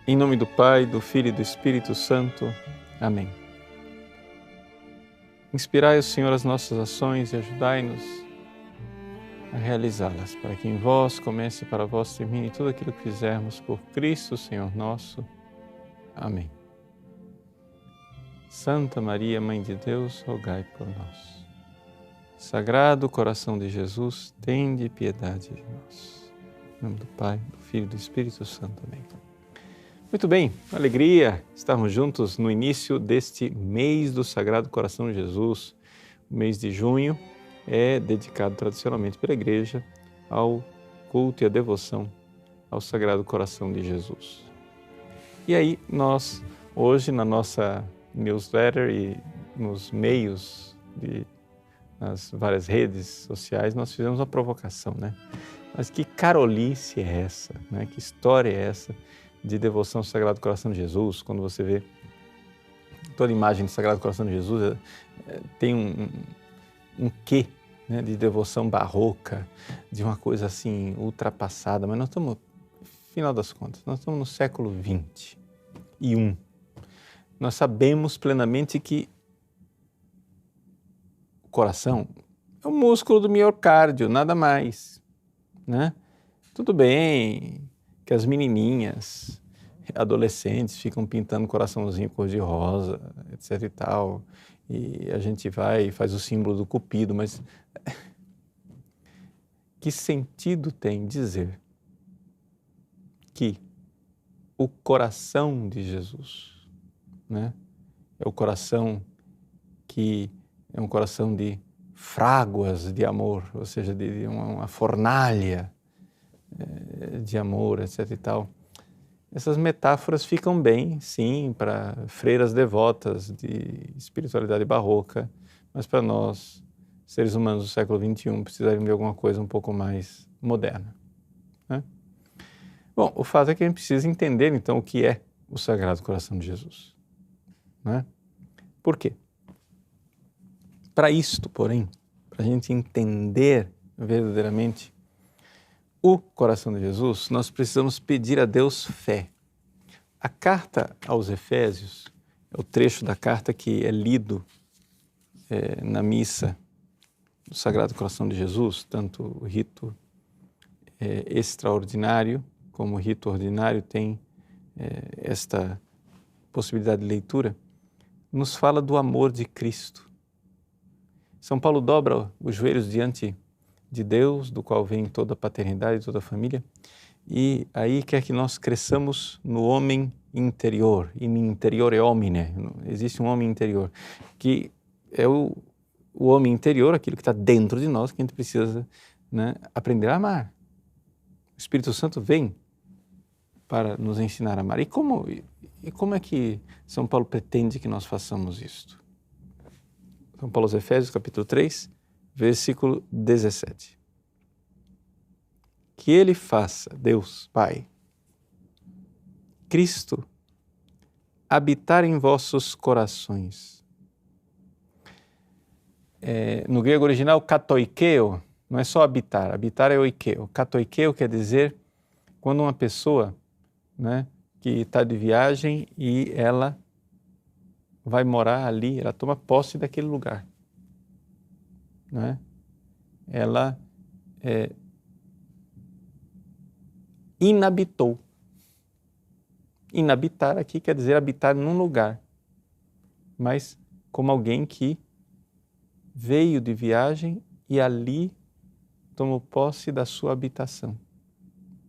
Em nome do Pai, do Filho e do Espírito Santo. Amém. Inspirai, Senhor, as nossas ações e ajudai-nos a realizá-las, para que em vós comece e para vós termine tudo aquilo que fizermos por Cristo, Senhor nosso. Amém. Santa Maria, Mãe de Deus, rogai por nós. Sagrado coração de Jesus, tende piedade de nós. Em nome do Pai, do Filho e do Espírito Santo. Amém. Muito bem, alegria estarmos juntos no início deste mês do Sagrado Coração de Jesus. O mês de junho é dedicado tradicionalmente pela Igreja ao culto e à devoção ao Sagrado Coração de Jesus. E aí nós, hoje, na nossa newsletter e nos meios, nas várias redes sociais, nós fizemos uma provocação, né? Mas que carolice é essa, né? Que história é essa de devoção ao Sagrado Coração de Jesus? Quando você vê toda a imagem do Sagrado Coração de Jesus, tem um quê, né, de devoção barroca, de uma coisa assim ultrapassada, mas nós estamos, no final das contas, nós estamos no século XXI. Nós sabemos plenamente que o coração é o músculo do miocárdio, nada mais, né? Tudo bem que as menininhas, adolescentes, ficam pintando coraçãozinho cor-de-rosa, etc e tal, e a gente vai e faz o símbolo do cupido, mas que sentido tem dizer que o coração de Jesus, né, é o coração que é um coração de fráguas de amor, ou seja, de uma fornalha de amor, etc e tal. Essas metáforas ficam bem, sim, para freiras devotas de espiritualidade barroca, mas para nós, seres humanos do século XXI, precisariam de alguma coisa um pouco mais moderna, né? Bom, o fato é que a gente precisa entender, então, o que é o Sagrado Coração de Jesus, né? Por quê? Para isto, porém, para a gente entender verdadeiramente o coração de Jesus, nós precisamos pedir a Deus fé. A carta aos Efésios é o trecho da carta que é lido na missa do Sagrado Coração de Jesus, tanto o rito extraordinário como o rito ordinário tem esta possibilidade de leitura, nos fala do amor de Cristo. São Paulo dobra os joelhos diante de Deus, do qual vem toda a paternidade, toda a família, e aí quer que nós cresçamos no homem interior, in interiore homine, existe um homem interior, que é o homem interior, aquilo que está dentro de nós, que a gente precisa, né, aprender a amar. O Espírito Santo vem para nos ensinar a amar. E como é que São Paulo pretende que nós façamos isto? São Paulo aos Efésios, capítulo 3, versículo 17. Que Ele faça, Deus Pai, Cristo, habitar em vossos corações. No grego original, katoikeo, não é só habitar, habitar é oikeo. Katoikeo quer dizer quando uma pessoa, né, que está de viagem e ela vai morar ali, ela toma posse daquele lugar, né? Ela inabitou. Inabitar aqui quer dizer habitar num lugar, mas como alguém que veio de viagem e ali tomou posse da sua habitação,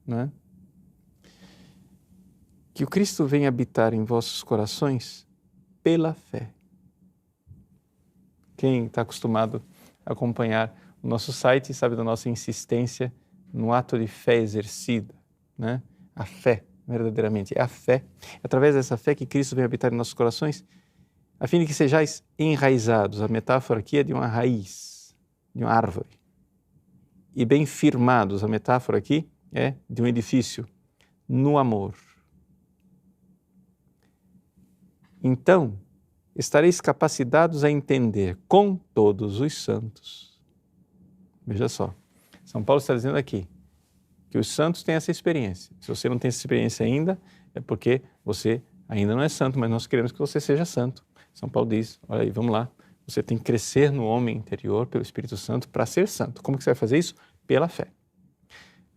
né? Que o Cristo venha habitar em vossos corações pela fé. Quem está acostumado a acompanhar o nosso site sabe da nossa insistência no ato de fé exercida, né? A fé, verdadeiramente, é a fé. É através dessa fé que Cristo vem habitar em nossos corações, a fim de que sejais enraizados. A metáfora aqui é de uma raiz, de uma árvore. E bem firmados, a metáfora aqui é de um edifício, no amor. Então, estareis capacitados a entender com todos os santos. Veja só, São Paulo está dizendo aqui que os santos têm essa experiência. Se você não tem essa experiência ainda, é porque você ainda não é santo, mas nós queremos que você seja santo. São Paulo diz, olha aí, vamos lá, você tem que crescer no homem interior pelo Espírito Santo para ser santo. Como que você vai fazer isso? Pela fé.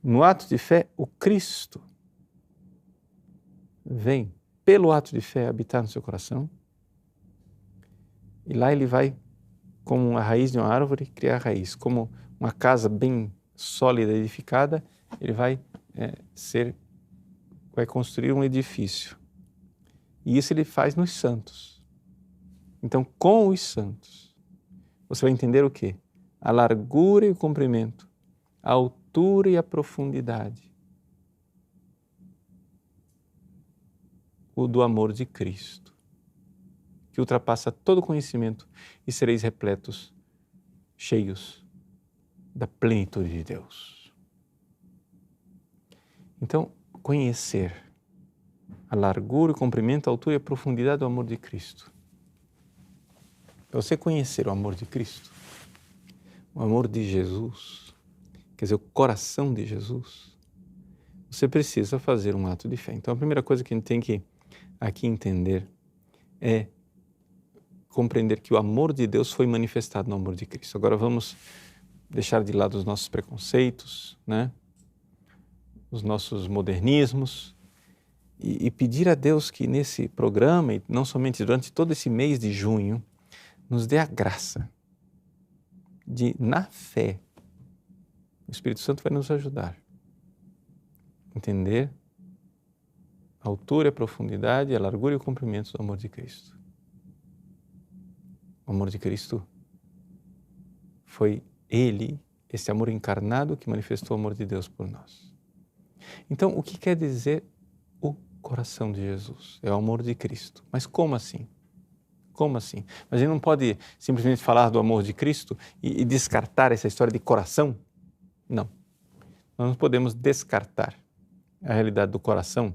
No ato de fé, o Cristo vem, pelo ato de fé, habitar no seu coração, e lá ele vai, como a raiz de uma árvore, criar raiz. Como uma casa bem sólida, edificada, ele vai construir um edifício. E isso ele faz nos santos. Então, com os santos, você vai entender o quê? A largura e o comprimento, a altura e a profundidade do amor de Cristo, que ultrapassa todo conhecimento, e sereis repletos, cheios da plenitude de Deus. Então, conhecer a largura, o comprimento, a altura e a profundidade do amor de Cristo. Para você conhecer o amor de Cristo, o amor de Jesus, quer dizer, o coração de Jesus, você precisa fazer um ato de fé. Então, a primeira coisa que a gente tem que aqui entender é compreender que o amor de Deus foi manifestado no amor de Cristo. Agora vamos deixar de lado os nossos preconceitos, né? Os nossos modernismos, e pedir a Deus que nesse programa, e não somente durante todo esse mês de junho, nos dê a graça de, na fé, o Espírito Santo vai nos ajudar a entender a altura, a profundidade, a largura e o comprimento do amor de Cristo. O amor de Cristo foi Ele, esse amor encarnado, que manifestou o amor de Deus por nós. Então, o que quer dizer o coração de Jesus? É o amor de Cristo. Mas como assim? Como assim? Mas a gente não pode simplesmente falar do amor de Cristo e descartar essa história de coração? Não. Nós não podemos descartar a realidade do coração.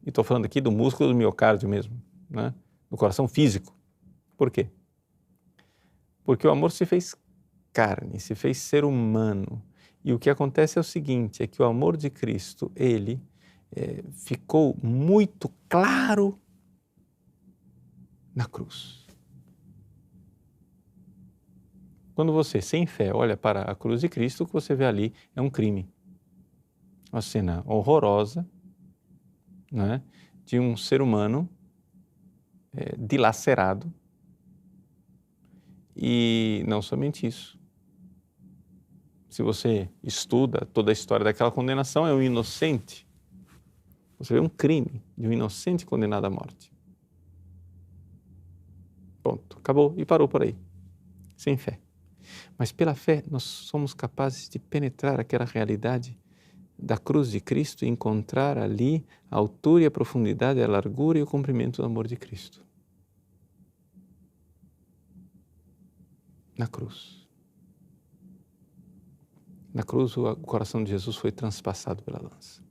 E estou falando aqui do músculo do miocárdio mesmo, né? Do coração físico. Por quê? Porque o amor se fez carne, se fez ser humano. E o que acontece é o seguinte, é que o amor de Cristo, ele ficou muito claro na cruz. Quando você, sem fé, olha para a cruz de Cristo, o que você vê ali é um crime. Uma cena horrorosa, né, de um ser humano dilacerado. E não somente isso. Se você estuda toda a história daquela condenação, é um inocente. Você vê um crime de um inocente condenado à morte. Pronto, acabou e parou por aí. Sem fé. Mas pela fé nós somos capazes de penetrar aquela realidade da cruz de Cristo e encontrar ali a altura e a profundidade, a largura e o comprimento do amor de Cristo. Na cruz. Na cruz o coração de Jesus foi transpassado pela lança.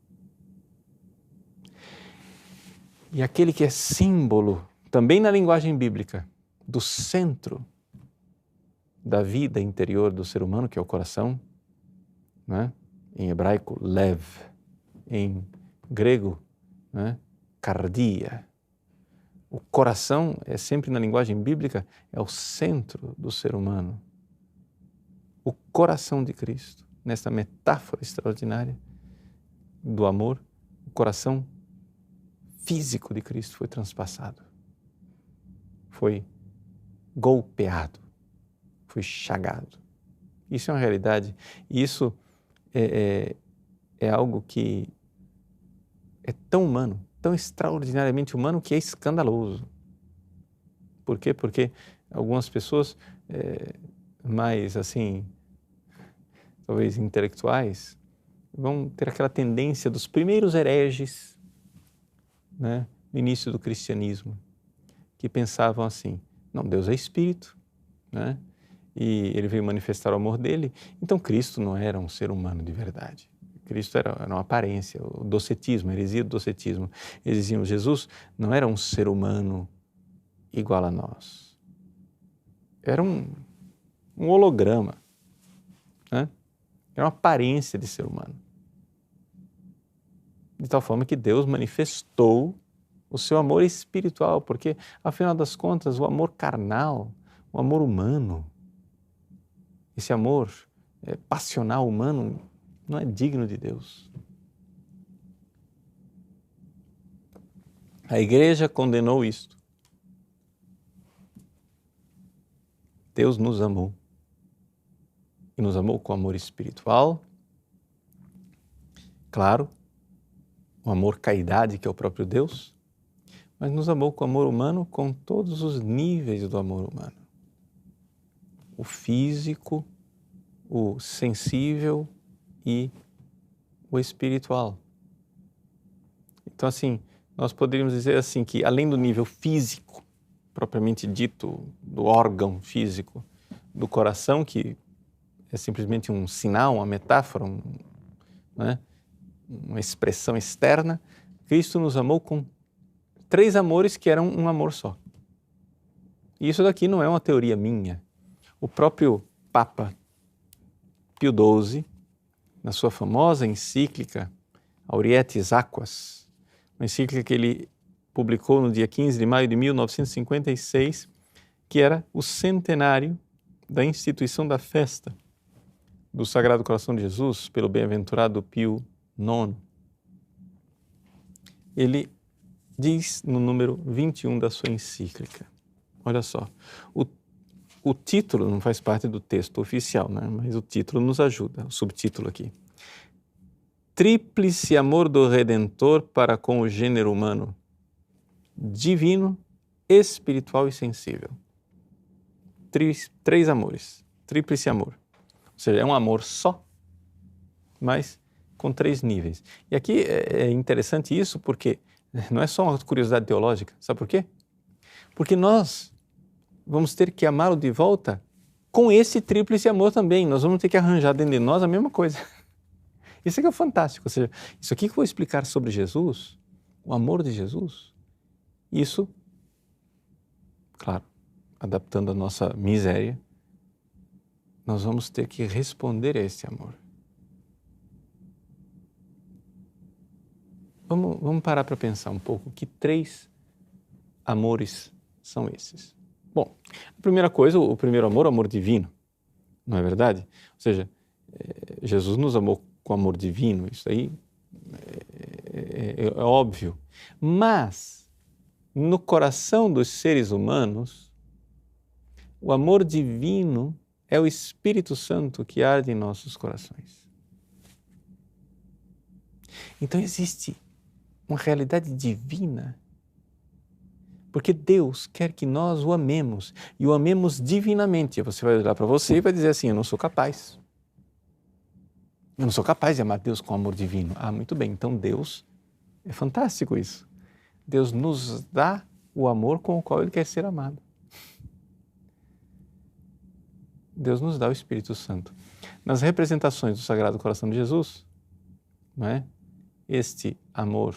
E aquele que é símbolo, também na linguagem bíblica, do centro da vida interior do ser humano, que é o coração, né? Em hebraico, lev, em grego, né? Cardia. O coração é sempre na linguagem bíblica, é o centro do ser humano. O coração de Cristo, nesta metáfora extraordinária do amor, o coração físico de Cristo foi transpassado, foi golpeado, foi chagado. Isso é uma realidade e isso é algo que é tão humano, tão extraordinariamente humano que é escandaloso. Por quê? Porque algumas pessoas mais assim, talvez intelectuais, vão ter aquela tendência dos primeiros hereges, né, no início do cristianismo, que pensavam assim, não, Deus é espírito, né, e ele veio manifestar o amor dele, então Cristo não era um ser humano de verdade. Cristo era uma aparência, o docetismo, a heresia do docetismo. Eles diziam, Jesus não era um ser humano igual a nós. Era um holograma, né? Era uma aparência de ser humano. de tal forma que Deus manifestou o seu amor espiritual, porque, afinal das contas, o amor carnal, o amor humano, esse amor passional humano não é digno de Deus. A igreja condenou isto. Deus nos amou. E nos amou com amor espiritual, claro, o amor caridade, que é o próprio Deus, mas nos amou com amor humano, com todos os níveis do amor humano. O físico, o sensível e o espiritual. Então, assim, nós poderíamos dizer assim que, além do nível físico, propriamente dito, do órgão físico, do coração, que é simplesmente um sinal, uma metáfora, uma expressão externa, Cristo nos amou com 3 amores que eram um amor só. E isso daqui não é uma teoria minha. O próprio Papa Pio XII, na sua famosa encíclica Aurietis Aquas, uma encíclica que ele publicou no dia 15 de maio de 1956, que era o centenário da instituição da festa do Sagrado Coração de Jesus pelo bem-aventurado Pio IX. Ele diz no número 21 da sua encíclica, olha só, o título não faz parte do texto oficial, né? Mas o título nos ajuda, o subtítulo aqui. Tríplice amor do Redentor para com o gênero humano, divino, espiritual e sensível. 3 amores, tríplice amor. Ou seja, é um amor só, mas com 3 níveis. E aqui é interessante isso porque não é só uma curiosidade teológica. Sabe por quê? Porque nós vamos ter que amá-lo de volta com esse tríplice amor também. Nós vamos ter que arranjar dentro de nós a mesma coisa. Isso aqui é fantástico. Ou seja, isso aqui que eu vou explicar sobre Jesus, o amor de Jesus, isso, claro, adaptando a nossa miséria, nós vamos ter que responder a esse amor. Vamos parar para pensar um pouco que 3 amores são esses. Bom, a primeira coisa, o primeiro amor, o amor divino, não é verdade? Ou seja, Jesus nos amou com amor divino, isso aí é óbvio. Mas, no coração dos seres humanos, o amor divino é o Espírito Santo que arde em nossos corações. Então existe uma realidade divina, porque Deus quer que nós o amemos, e o amemos divinamente. Você vai olhar para você e vai dizer assim, eu não sou capaz. Eu não sou capaz de amar Deus com amor divino. Ah, muito bem, então Deus, é fantástico isso. Deus nos dá o amor com o qual Ele quer ser amado. Deus nos dá o Espírito Santo. Nas representações do Sagrado Coração de Jesus, não é? Este amor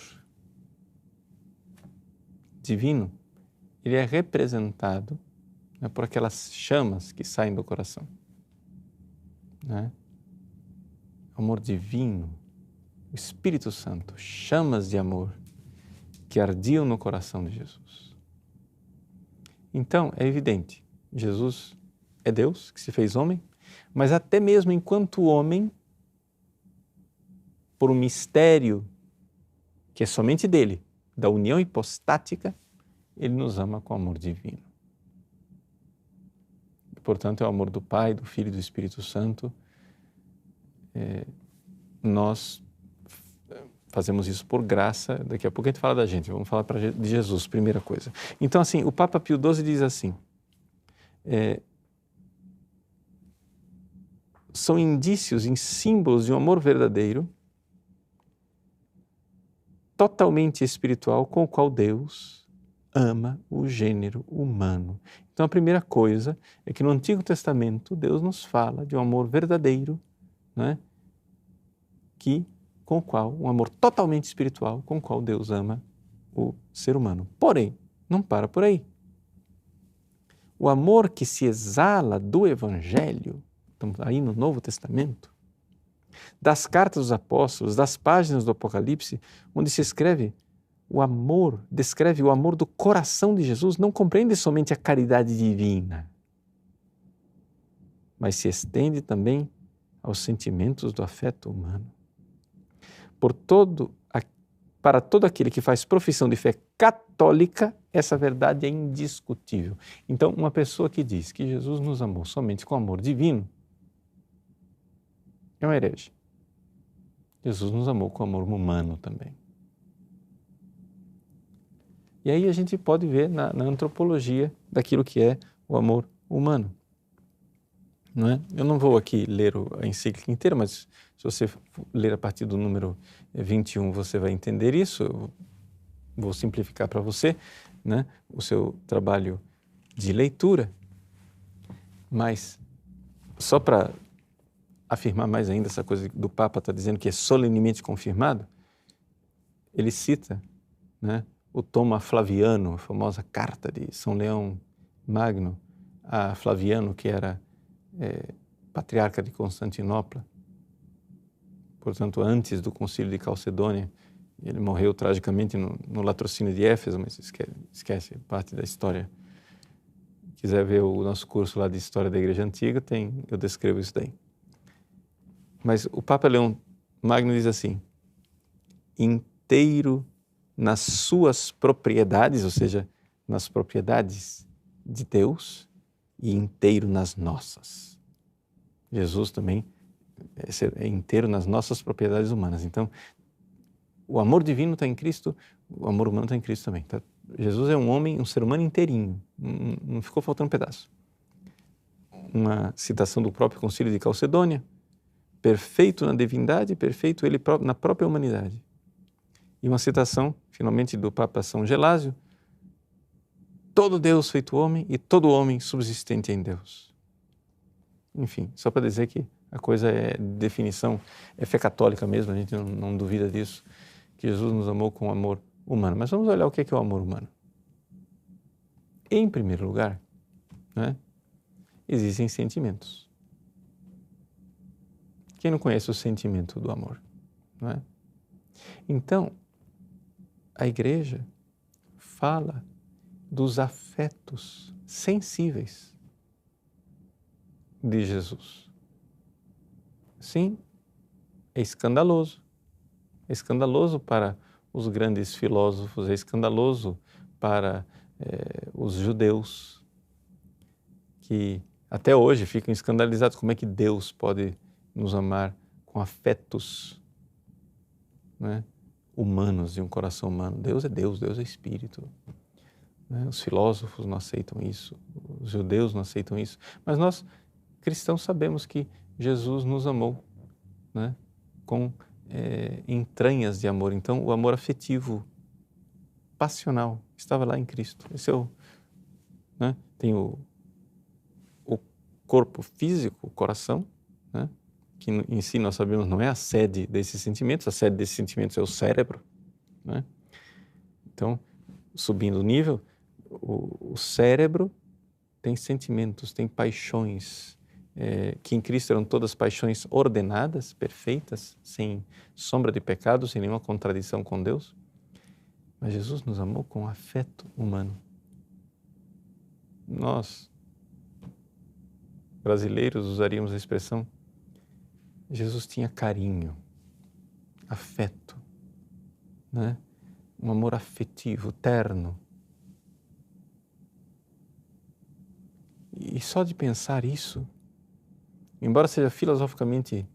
divino, ele é representado, né, por aquelas chamas que saem do coração. Né? Amor divino, o Espírito Santo, chamas de amor que ardiam no coração de Jesus. Então, é evidente, Jesus é Deus que se fez homem, mas até mesmo enquanto homem, por um mistério que é somente dele, da união hipostática, ele nos ama com amor divino. E, portanto, é o amor do Pai, do Filho e do Espírito Santo. Nós fazemos isso por graça. Daqui a pouco a gente fala da gente, vamos falar de Jesus, primeira coisa. Então, assim, o Papa Pio XII diz assim, são indícios em símbolos de um amor verdadeiro, totalmente espiritual, com o qual Deus ama o gênero humano. Então, a primeira coisa é que no Antigo Testamento Deus nos fala de um amor verdadeiro, né? Com o qual, um amor totalmente espiritual, com o qual Deus ama o ser humano. Porém, não para por aí. O amor que se exala do Evangelho, estamos aí no Novo Testamento, das cartas dos apóstolos, das páginas do Apocalipse, onde se escreve o amor, descreve o amor do coração de Jesus, não compreende somente a caridade divina, mas se estende também aos sentimentos do afeto humano. Para todo aquele que faz profissão de fé católica, essa verdade é indiscutível. Então, uma pessoa que diz que Jesus nos amou somente com amor divino é um herege. Jesus nos amou com amor humano também. E aí a gente pode ver na antropologia daquilo que é o amor humano. Não é? Eu não vou aqui ler a encíclica inteira, mas se você ler a partir do número 21, você vai entender isso. Eu vou simplificar para você, né, o seu trabalho de leitura. Mas, só para afirmar mais ainda essa coisa do Papa está dizendo que é solenemente confirmado, ele cita, né, o Toma Flaviano, a famosa carta de São Leão Magno a Flaviano, que era patriarca de Constantinopla, portanto antes do concílio de Calcedônia. Ele morreu tragicamente no latrocínio de Éfeso, mas esquece parte da história. Quiser ver o nosso curso lá de História da Igreja Antiga, eu descrevo isso daí. Mas o Papa Leão Magno diz assim: inteiro nas suas propriedades, ou seja, nas propriedades de Deus, e inteiro nas nossas. Jesus também é inteiro nas nossas propriedades humanas. Então, o amor divino está em Cristo, o amor humano está em Cristo também. Tá? Jesus é um homem, um ser humano inteirinho, não ficou faltando um pedaço. Uma citação do próprio concílio de Calcedônia: perfeito na divindade, perfeito ele na própria humanidade. E uma citação, finalmente, do Papa São Gelásio: todo Deus feito homem e todo homem subsistente em Deus. Enfim, só para dizer que a coisa é definição, é fé católica mesmo, a gente não duvida disso, que Jesus nos amou com amor humano. Mas vamos olhar o que é o amor humano. Em primeiro lugar, né, existem sentimentos. Quem não conhece o sentimento do amor? Não é? Então, a Igreja fala dos afetos sensíveis de Jesus. Sim, é escandaloso. É escandaloso para os grandes filósofos, é escandaloso para os judeus, que até hoje ficam escandalizados. Como é que Deus pode nos amar com afetos, né, humanos, de um coração humano? Deus, Deus é Espírito. Né? Os filósofos não aceitam isso, os judeus não aceitam isso, mas nós, cristãos, sabemos que Jesus nos amou, né, com entranhas de amor. Então, o amor afetivo, passional, estava lá em Cristo. Esse é né, tem o corpo físico, o coração, né, que em si nós sabemos não é a sede desses sentimentos, a sede desses sentimentos é o cérebro. Né? Então, subindo o nível, o cérebro tem sentimentos, tem paixões, que em Cristo eram todas paixões ordenadas, perfeitas, sem sombra de pecado, sem nenhuma contradição com Deus. Mas Jesus nos amou com afeto humano. Nós, brasileiros, usaríamos a expressão: Jesus tinha carinho, afeto, né? Um amor afetivo, terno. E só de pensar isso, embora seja filosoficamente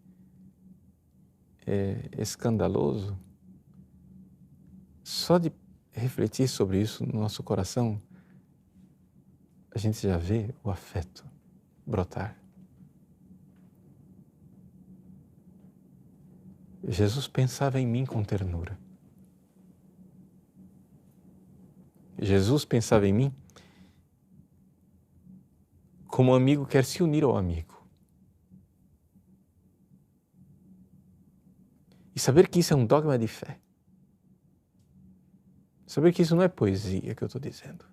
escandaloso, só de refletir sobre isso no nosso coração, a gente já vê o afeto brotar. Jesus pensava em mim com ternura. Jesus pensava em mim como um amigo quer se unir ao amigo. E saber que isso é um dogma de fé. Saber que isso não é poesia que eu estou dizendo.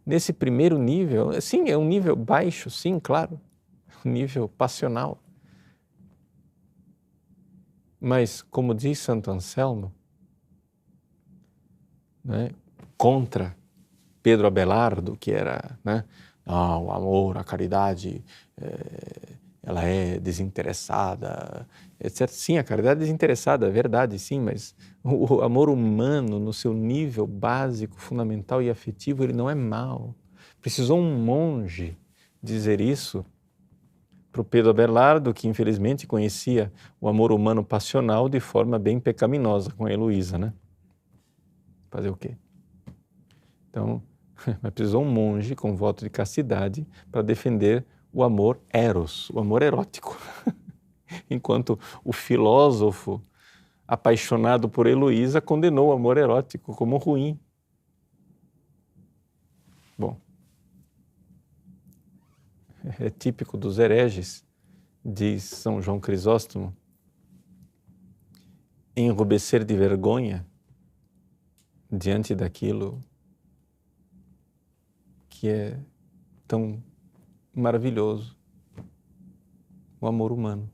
Nesse primeiro nível, sim, é um nível baixo, sim, claro. o nível passional. Mas, como diz Santo Anselmo, né, contra Pedro Abelardo, que era, né, o amor, a caridade, ela é desinteressada, etc. Sim, a caridade é desinteressada, é verdade, sim, mas o amor humano, no seu nível básico, fundamental e afetivo, ele não é mau. Precisou um monge dizer isso para o Pedro Abelardo, que infelizmente conhecia o amor humano passional de forma bem pecaminosa com a Heloísa, né? Fazer o quê? Então, mas precisou um monge com voto de castidade para defender o amor eros, o amor erótico. Enquanto o filósofo apaixonado por Heloísa condenou o amor erótico como ruim. Bom, é típico dos hereges, diz São João Crisóstomo, enrubescer de vergonha diante daquilo que é tão maravilhoso, o amor humano.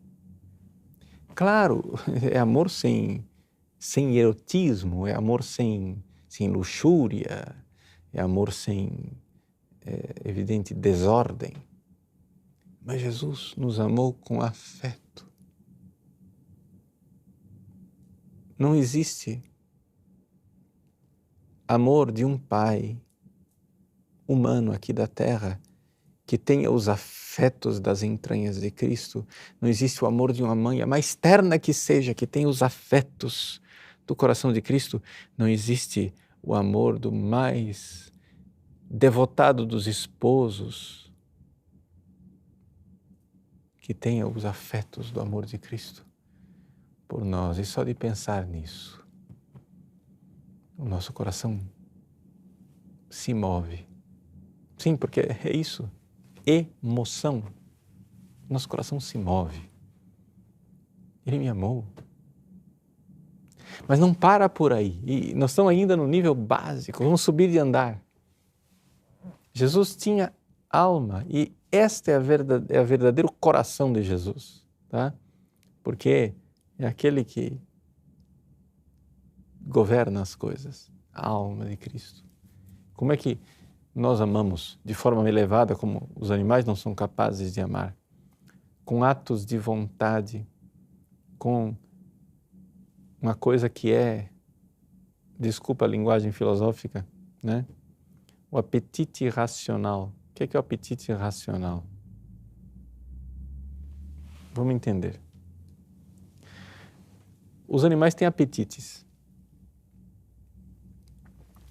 Claro, é amor sem erotismo, é amor sem luxúria, é amor sem evidente desordem. Mas Jesus nos amou com afeto. Não existe amor de um pai humano aqui da terra que tenha os afetos das entranhas de Cristo. Não existe o amor de uma mãe, a mais terna que seja, que tenha os afetos do coração de Cristo. Não existe o amor do mais devotado dos esposos que tenha os afetos do amor de Cristo por nós. E só de pensar nisso, o nosso coração se move. Sim, porque é isso, emoção. Nosso coração se move. Ele me amou. Mas não para por aí. E nós estamos ainda no nível básico, vamos subir de andar. Jesus tinha alma e este é o verdadeiro coração de Jesus, tá? Porque é aquele que governa as coisas, a alma de Cristo. Como é que nós amamos de forma elevada, como os animais não são capazes de amar? Com atos de vontade, com uma coisa que é, desculpa a linguagem filosófica, né? O apetite irracional. O que é o apetite irracional? Vamos entender. Os animais têm apetites.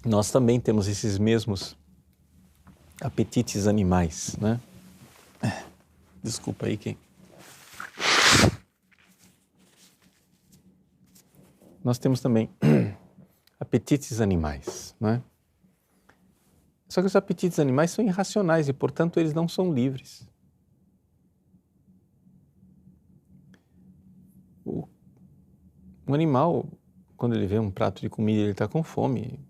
Nós também temos esses mesmos apetites animais, né? Desculpa aí quem... Nós temos também apetites animais, não é? Só que os apetites animais são irracionais e, portanto, eles não são livres. Um animal, quando ele vê um prato de comida e ele está com fome,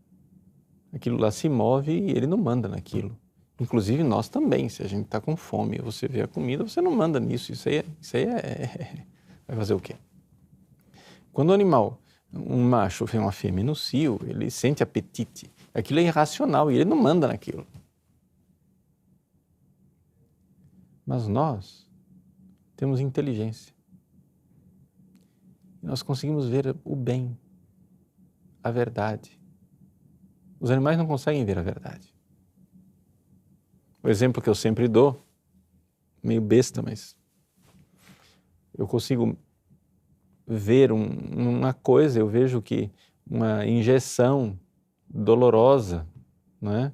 aquilo lá se move e ele não manda naquilo. Inclusive nós também, se a gente está com fome e você vê a comida, você não manda nisso. Isso aí vai fazer o quê? Quando o animal, um macho vê uma fêmea no cio, ele sente apetite. Aquilo é irracional e ele não manda naquilo. Mas nós temos inteligência. E nós conseguimos ver o bem, a verdade. Os animais não conseguem ver a verdade. O exemplo que eu sempre dou, meio besta, mas eu consigo ver uma coisa, eu vejo que uma injeção dolorosa, não é?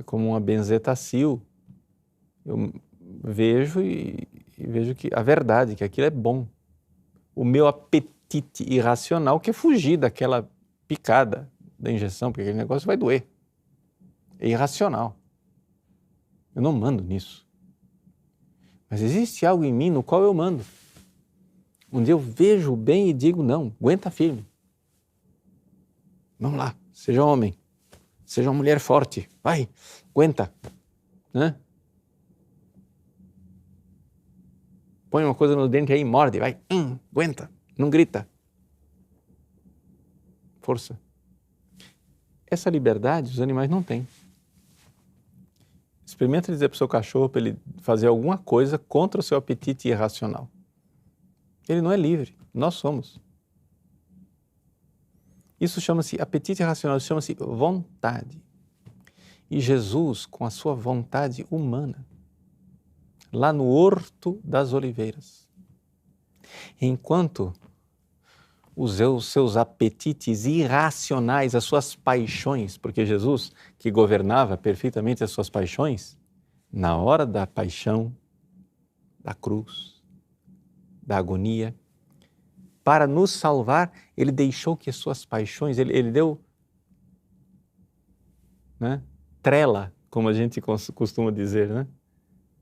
Como uma benzetacil, eu vejo e vejo que a verdade, que aquilo é bom. O meu apetite irracional quer fugir daquela picada da injeção, porque aquele negócio vai doer. É irracional. Eu não mando nisso. Mas existe algo em mim no qual eu mando. Onde eu vejo o bem e digo, não, aguenta firme. Vamos lá, seja homem, seja uma mulher forte, vai, aguenta, né? põe uma coisa no dente aí, morde, vai, aguenta, não grita. Força. Essa liberdade os animais não têm. Experimenta dizer para o seu cachorro para ele fazer alguma coisa contra o seu apetite irracional. Ele não é livre, nós somos. Isso chama-se apetite irracional, isso chama-se vontade. E Jesus, com a sua vontade humana, lá no Horto das Oliveiras, enquanto os seus apetites irracionais, as suas paixões, porque Jesus, que governava perfeitamente as suas paixões, na hora da paixão, da cruz, da agonia, para nos salvar, Ele deixou que as suas paixões, Ele deu, né, trela, como a gente costuma dizer, né?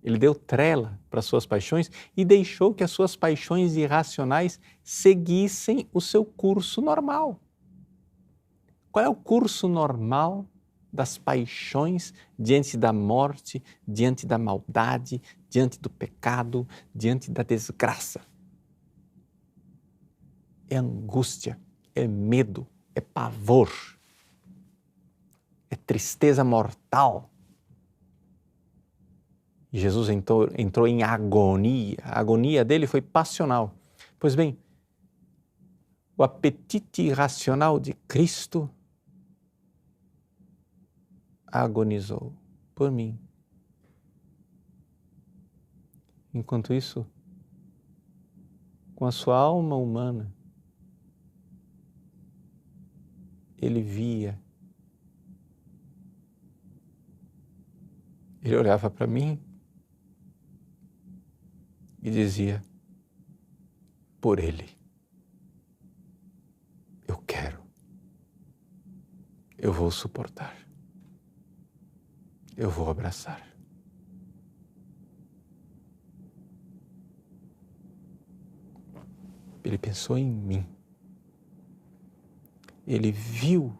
Ele deu trela para as suas paixões e deixou que as suas paixões irracionais seguissem o seu curso normal. Qual é o curso normal das paixões diante da morte, diante da maldade, diante do pecado, diante da desgraça? É angústia, é medo, é pavor, é tristeza mortal. E Jesus entrou em agonia. A agonia dele foi passional. Pois bem, o apetite irracional de Cristo agonizou por mim. Enquanto isso, com a sua alma humana, ele via, ele olhava para mim e dizia, por ele, eu quero, eu vou suportar, eu vou abraçar. Ele pensou em mim, ele viu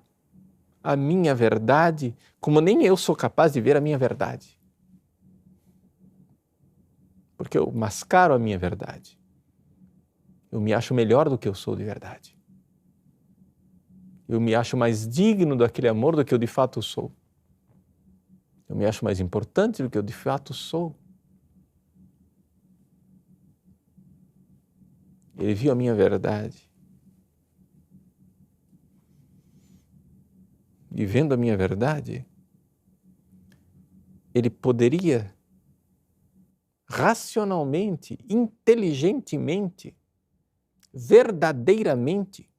a minha verdade como nem eu sou capaz de ver a minha verdade. Porque eu mascaro a minha verdade. Eu me acho melhor do que eu sou de verdade. Eu me acho mais digno daquele amor do que eu de fato sou. Eu me acho mais importante do que eu de fato sou. Ele viu a minha verdade. E vendo a minha verdade, ele poderia racionalmente, inteligentemente, verdadeiramente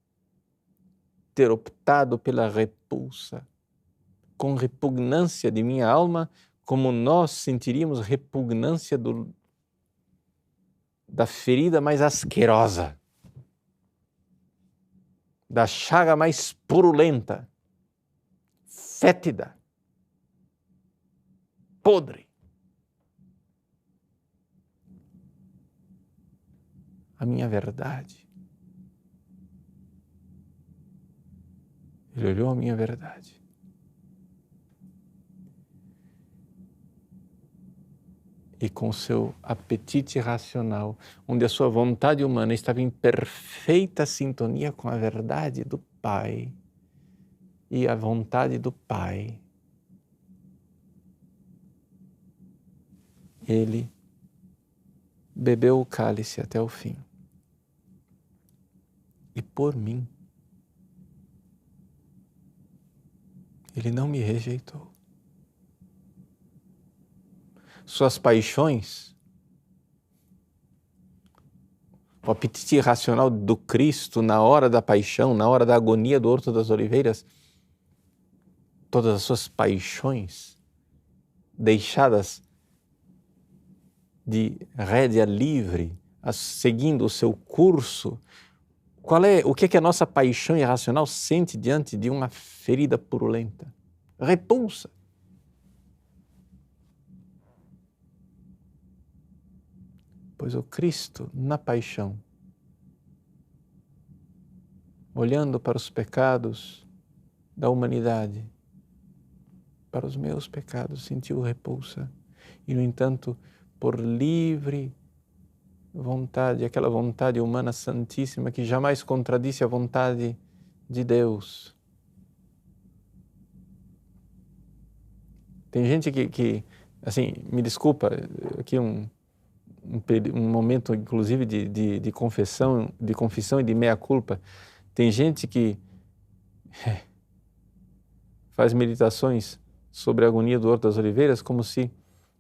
ter optado pela repulsa, com repugnância de minha alma, como nós sentiríamos repugnância da ferida mais asquerosa, da chaga mais purulenta, fétida, podre. A minha verdade. Ele olhou a minha verdade. E com seu apetite racional, onde a sua vontade humana estava em perfeita sintonia com a verdade do Pai e a vontade do Pai, ele bebeu o cálice até o fim. E por mim, ele não me rejeitou. Suas paixões, o apetite irracional do Cristo na hora da paixão, na hora da agonia do Horto das Oliveiras, todas as suas paixões deixadas de rédea livre, seguindo o seu curso. O que é que a nossa paixão irracional sente diante de uma ferida purulenta? Repulsa. Pois o Cristo, na paixão, olhando para os pecados da humanidade, para os meus pecados, sentiu repulsa. E, no entanto, por livre vontade, aquela vontade humana santíssima que jamais contradisse a vontade de Deus. Tem gente que assim, me desculpa, aqui um momento inclusive de confissão e de meia-culpa. Tem gente que faz meditações sobre a agonia do Horto das Oliveiras como se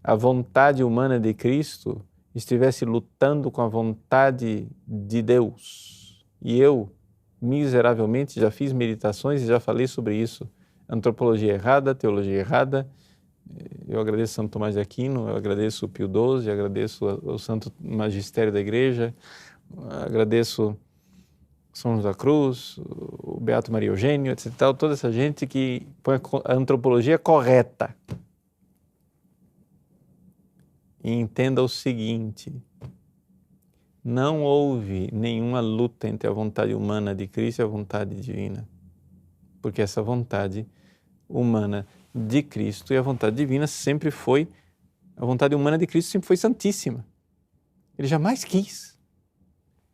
a vontade humana de Cristo estivesse lutando com a vontade de Deus. E eu, miseravelmente, já fiz meditações e já falei sobre isso. Antropologia errada, teologia errada. Eu agradeço Santo Tomás de Aquino, eu agradeço o Pio XII, agradeço o Santo Magistério da Igreja, agradeço São José da Cruz, o Beato Maria Eugênio, etc. Toda essa gente que põe a antropologia correta. E entenda o seguinte: não houve nenhuma luta entre a vontade humana de Cristo e a vontade divina, porque essa vontade humana de Cristo e a vontade divina sempre foi, a vontade humana de Cristo sempre foi santíssima. Ele jamais quis.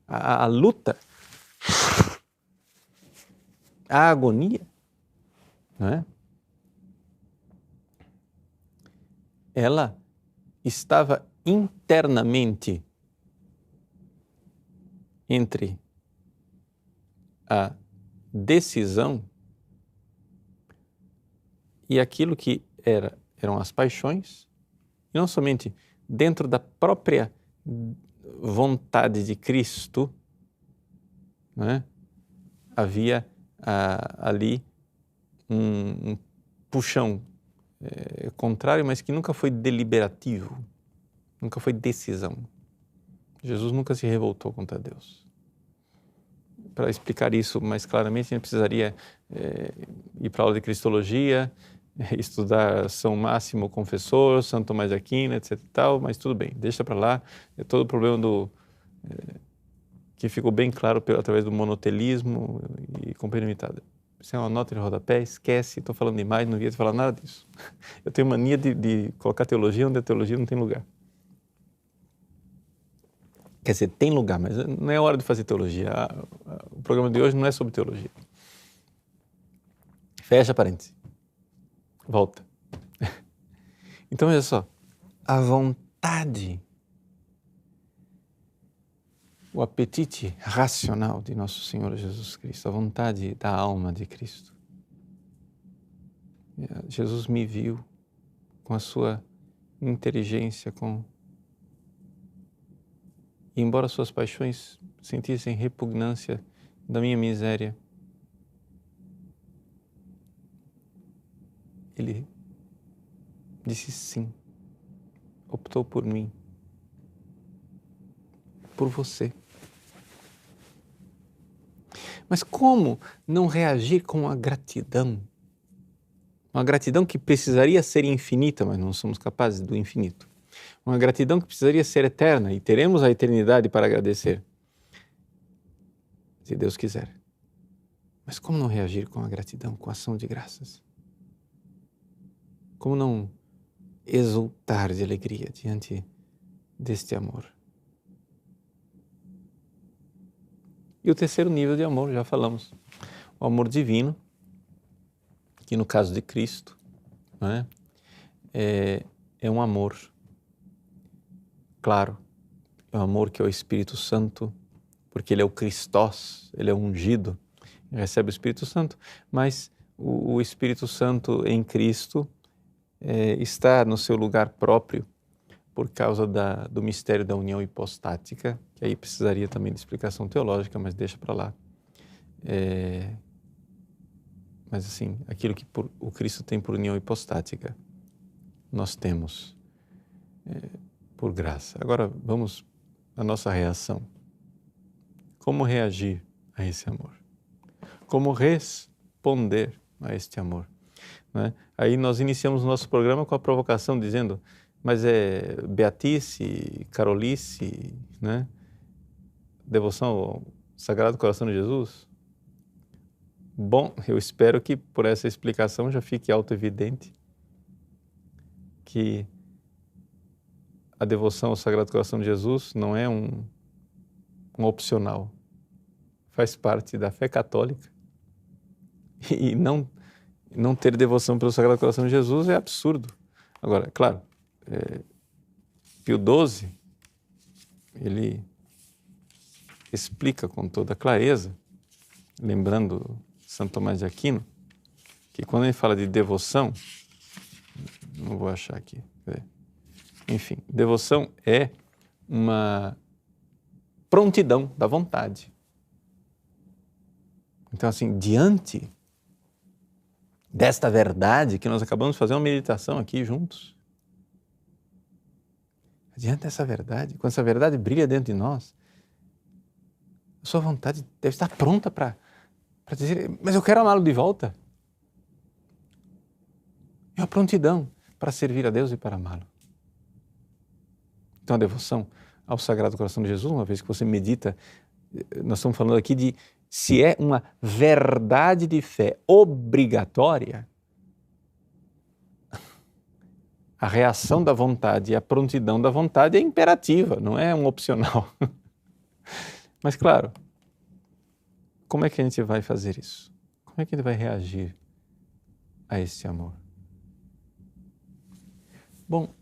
A luta, a agonia, não é? Ela estava internamente entre a decisão e aquilo que eram as paixões, e não somente dentro da própria vontade de Cristo, né? Havia ali um puxão contrário, mas que nunca foi deliberativo, nunca foi decisão. Jesus nunca se revoltou contra Deus. Para explicar isso mais claramente, a gente precisaria ir para a aula de Cristologia, estudar São Máximo Confessor, Santo Tomás de Aquino, etc. Tal, mas tudo bem, deixa para lá. É todo o problema que ficou bem claro através do monotelismo e companhia limitada. Isso é uma nota de rodapé, esquece, estou falando demais, não devia falar nada disso. Eu tenho mania de colocar teologia onde a teologia não tem lugar. Quer dizer, tem lugar, mas não é hora de fazer teologia. O programa de hoje não é sobre teologia. Fecha parênteses. Volta. Então, olha só. A vontade, o apetite racional de nosso Senhor Jesus Cristo, a vontade da alma de Cristo. Jesus me viu com a sua inteligência, e embora suas paixões sentissem repugnância da minha miséria, ele disse sim, optou por mim, por você. Mas como não reagir com a gratidão? Uma gratidão que precisaria ser infinita, mas não somos capazes do infinito. Uma gratidão que precisaria ser eterna, e teremos a eternidade para agradecer, se Deus quiser. Mas como não reagir com a gratidão, com a ação de graças? Como não exultar de alegria diante deste amor? E o terceiro nível de amor, já falamos, o amor divino, que no caso de Cristo, não é um amor, claro, é um amor que é o Espírito Santo, porque ele é o Christos, ele é o ungido, recebe o Espírito Santo, mas o Espírito Santo em Cristo está no seu lugar próprio por causa do mistério da união hipostática, que aí precisaria também de explicação teológica, mas deixa para lá. Mas assim, aquilo que o Cristo tem por união hipostática, nós temos por graça. Agora vamos à nossa reação. Como reagir a esse amor? Como responder a este amor? Né? Aí nós iniciamos o nosso programa com a provocação dizendo, mas é beatice, carolice, né? Devoção ao Sagrado Coração de Jesus? Bom, eu espero que por essa explicação já fique autoevidente que a devoção ao Sagrado Coração de Jesus não é um um opcional. Faz parte da fé católica. E não ter devoção pelo Sagrado Coração de Jesus é absurdo. Agora, claro, Pio XII, ele explica com toda clareza, lembrando Santo Tomás de Aquino, que quando ele fala de devoção, não vou achar aqui, enfim, devoção é uma prontidão da vontade. Então, assim, diante desta verdade que nós acabamos de fazer uma meditação aqui juntos, diante dessa verdade, quando essa verdade brilha dentro de nós, a sua vontade deve estar pronta para dizer, mas eu quero amá-lo de volta. É uma prontidão para servir a Deus e para amá-lo. Então a devoção ao Sagrado Coração de Jesus, uma vez que você medita, nós estamos falando aqui de se é uma verdade de fé obrigatória, a reação da vontade e a prontidão da vontade é imperativa, não é um opcional. Mas claro, como é que a gente vai fazer isso? Como é que a gente vai reagir a esse amor? Bom,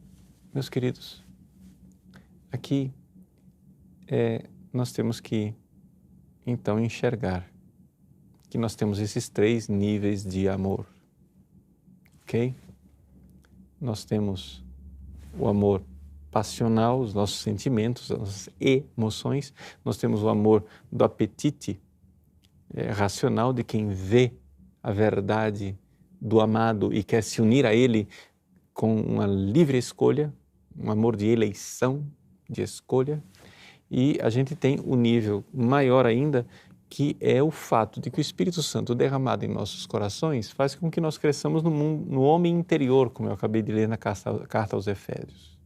meus queridos, aqui nós temos que então enxergar que nós temos esses 3 níveis de amor, ok? Nós temos o amor passional, os nossos sentimentos, as nossas emoções. Nós temos o amor do apetite racional, de quem vê a verdade do amado e quer se unir a ele com uma livre escolha, um amor de eleição, de escolha. E a gente tem o nível maior ainda, que é o fato de que o Espírito Santo derramado em nossos corações faz com que nós cresçamos no homem interior, como eu acabei de ler na carta aos Efésios.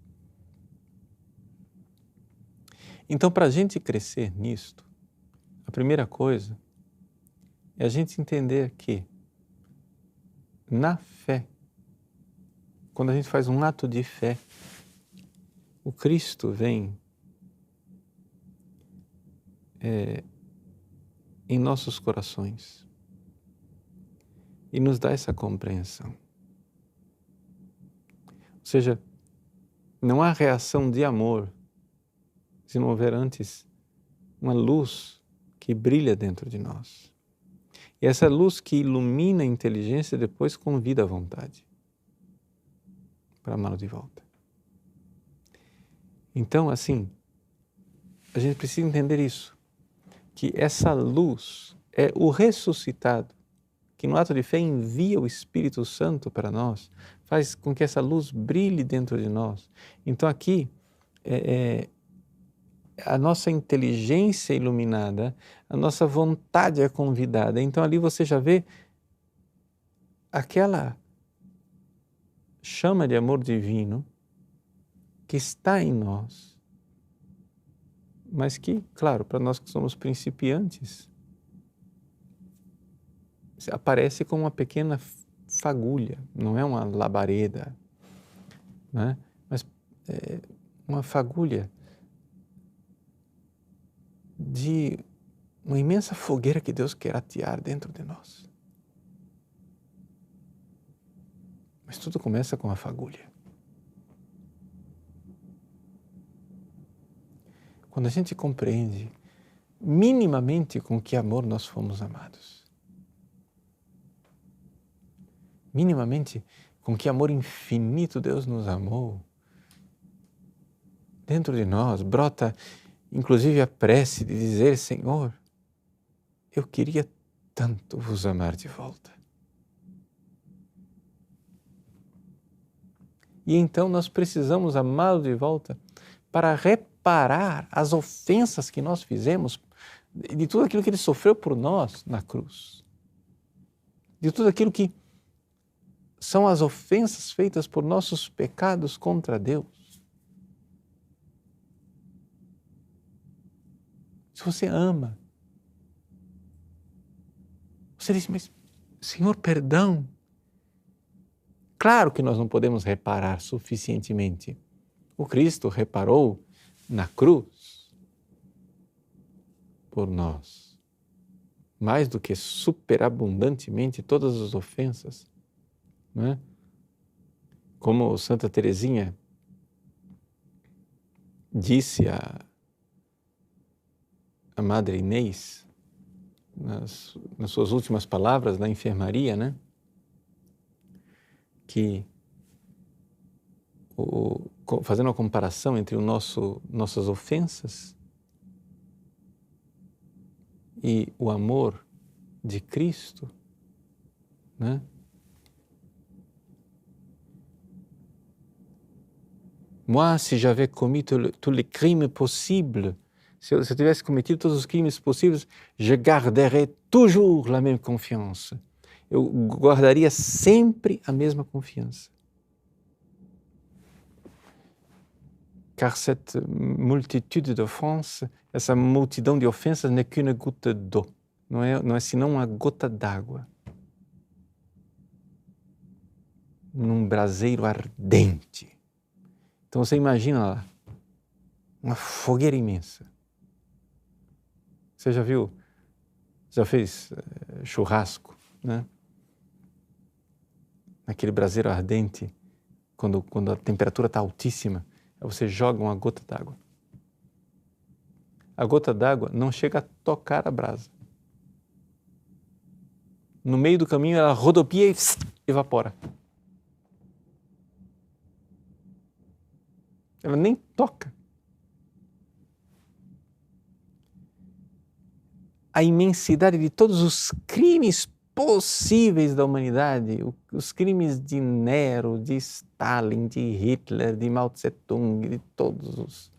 Então, para a gente crescer nisto, a primeira coisa é a gente entender que, na fé, quando a gente faz um ato de fé, o Cristo vem em nossos corações e nos dá essa compreensão. Ou seja, não há reação de amor se não houver antes uma luz que brilha dentro de nós. E essa luz que ilumina a inteligência depois convida a vontade para amá-lo de volta. Então, assim, a gente precisa entender isso, que essa luz é o ressuscitado, que no ato de fé envia o Espírito Santo para nós, faz com que essa luz brilhe dentro de nós. Então aqui, a nossa inteligência é iluminada, a nossa vontade é convidada. Então ali você já vê aquela chama de amor divino que está em nós, mas que, claro, para nós que somos principiantes, aparece como uma pequena fagulha, não é uma labareda, né? Mas é uma fagulha de uma imensa fogueira que Deus quer atear dentro de nós. Mas tudo começa com a fagulha. Quando a gente compreende minimamente com que amor nós fomos amados, minimamente com que amor infinito Deus nos amou, dentro de nós brota inclusive a prece de dizer: Senhor, eu queria tanto vos amar de volta. E então nós precisamos amá-lo de volta para reparar as ofensas que nós fizemos, de tudo aquilo que ele sofreu por nós na cruz, de tudo aquilo que são as ofensas feitas por nossos pecados contra Deus. Se você ama, você diz: mas Senhor, perdão. Claro que nós não podemos reparar suficientemente. O Cristo reparou na cruz. por nós, mais do que superabundantemente todas as ofensas, não é? Como Santa Teresinha disse a Madre Inês, nas suas últimas palavras na enfermaria, né? Que, fazendo uma comparação entre nossas ofensas e o amor de Cristo, né? Moi, si j'avais commis tous les crimes possibles, se eu tivesse cometido todos os crimes possíveis, je garderais toujours la même confiance. Eu guardaria sempre a mesma confiança. Car cette multitude d'offenses, essa multidão de ofensas, n'est qu'une goutte d'eau. Não é senão uma gota d'água num braseiro ardente. Então você imagina lá, uma fogueira imensa. Você já fez churrasco, né? Naquele braseiro ardente, quando a temperatura está altíssima, você joga uma gota d'água. A gota d'água não chega a tocar a brasa. No meio do caminho ela rodopia e evapora. Ela nem toca. A imensidade de todos os crimes possíveis da humanidade, os crimes de Nero, de Stalin, de Hitler, de Mao Tse-tung, de todos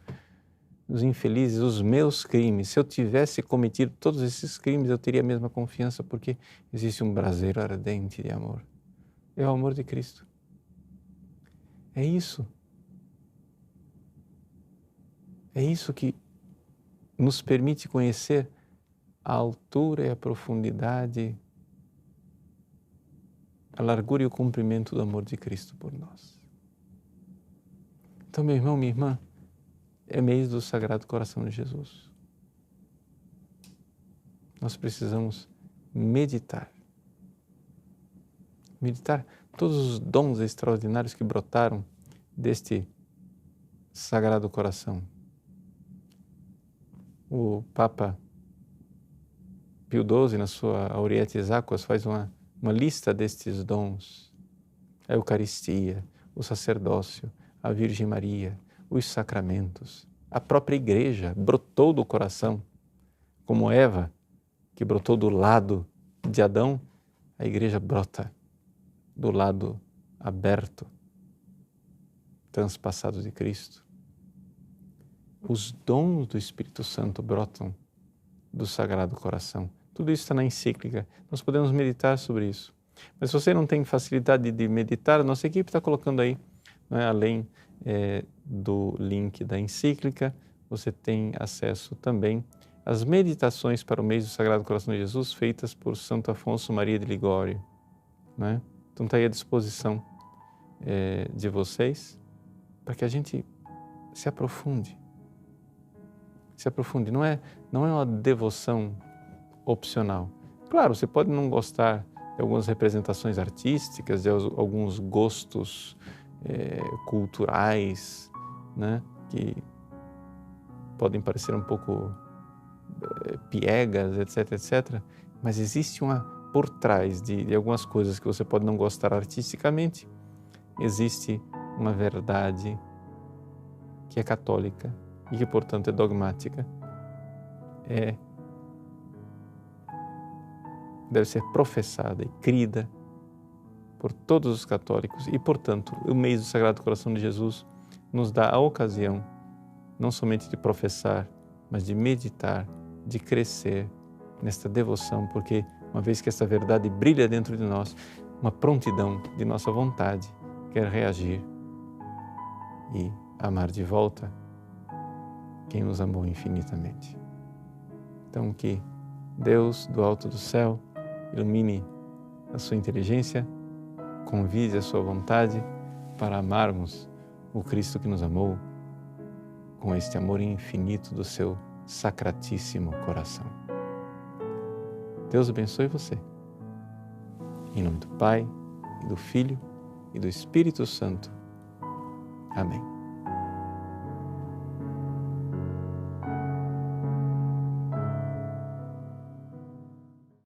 os infelizes, os meus crimes. Se eu tivesse cometido todos esses crimes, eu teria a mesma confiança, porque existe um braseiro ardente de amor. É o amor de Cristo. É isso. É isso que nos permite conhecer a altura e a profundidade, a largura e o comprimento do amor de Cristo por nós. Então, meu irmão, minha irmã, é mês do Sagrado Coração de Jesus. Nós precisamos meditar. Meditar todos os dons extraordinários que brotaram deste Sagrado Coração. O Papa Pio XII, na sua Aurietis Aquas, faz uma lista destes dons: a Eucaristia, o sacerdócio, a Virgem Maria, os sacramentos. A própria Igreja brotou do coração, como Eva, que brotou do lado de Adão, a Igreja brota do lado aberto, transpassado de Cristo. Os dons do Espírito Santo brotam do Sagrado Coração. Tudo isso está na encíclica. Nós podemos meditar sobre isso. Mas se você não tem facilidade de meditar, a nossa equipe está colocando aí, né, além do link da encíclica, você tem acesso também às meditações para o mês do Sagrado Coração de Jesus, feitas por Santo Afonso Maria de Ligório, né? Então está aí à disposição de vocês, para que a gente se aprofunde. Se aprofunde. Não é uma devoção opcional. Claro, você pode não gostar de algumas representações artísticas, de alguns gostos culturais, né, que podem parecer um pouco piegas, etc, etc. Mas existe por trás de algumas coisas que você pode não gostar artisticamente, existe uma verdade que é católica e que, portanto, é dogmática, deve ser professada e crida por todos os católicos e, portanto, o mês do Sagrado Coração de Jesus nos dá a ocasião não somente de professar, mas de meditar, de crescer nesta devoção, porque uma vez que essa verdade brilha dentro de nós, uma prontidão de nossa vontade quer reagir e amar de volta quem nos amou infinitamente. Então, que Deus do alto do céu ilumine a sua inteligência, convide a sua vontade para amarmos o Cristo que nos amou com este amor infinito do seu Sacratíssimo Coração. Deus abençoe você. Em nome do Pai, e do Filho e do Espírito Santo. Amém.